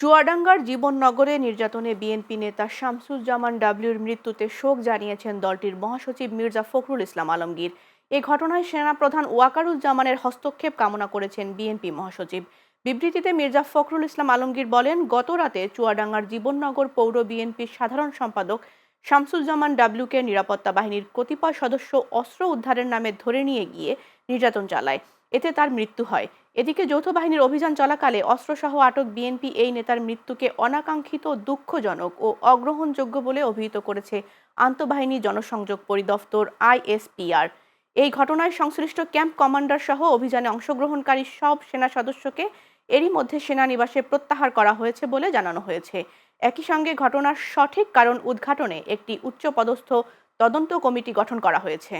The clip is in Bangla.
চুয়াডাঙ্গার জীবননগরে নির্যাতনে বিএনপি নেতা শামসুজ্জামান ডাবলুর মৃত্যুতে শোক জানিয়েছেন দলটির মহাসচিব মির্জা ফখরুল ইসলাম আলমগীর। এ ঘটনায় সেনাপ্রধান ওয়াকারুজ্জামানের হস্তক্ষেপ কামনা করেছেন বিএনপি মহাসচিব। বিবৃতিতে মির্জা ফখরুল ইসলাম আলমগীর বলেন, গত রাতে চুয়াডাঙ্গার জীবননগর পৌর বিএনপির সাধারণ সম্পাদক শামসুজ্জামান ডাবলুকে নিরাপত্তা বাহিনীর কতিপয় সদস্য অস্ত্র উদ্ধারের নামে ধরে নিয়ে গিয়ে নির্যাতন চালায়। এতে তার মৃত্যু হয়। এদিকে যৌথ বাহিনীর অভিযান চলাকালে অস্ত্রসহ আটক বিএনপি এই নেতার মৃত্যুকে অনাকাঙ্ক্ষিত, দুঃখজনক ও অগ্রহণযোগ্য বলে অভিহিত করেছে আন্তঃবাহিনী জনসংযোগ পরিদপ্তর আইএসপিআর। এই ঘটনায় সংশ্লিষ্ট ক্যাম্প কমান্ডার সহ অভিযানে অংশগ্রহণকারী সব সেনা সদস্যকে এরই মধ্যে সেনানিবাসে প্রত্যাহার করা হয়েছে বলে জানানো হয়েছে। একই সঙ্গে ঘটনার সঠিক কারণ উদ্ঘাটনে একটি উচ্চপদস্থ তদন্ত কমিটি গঠন করা হয়েছে।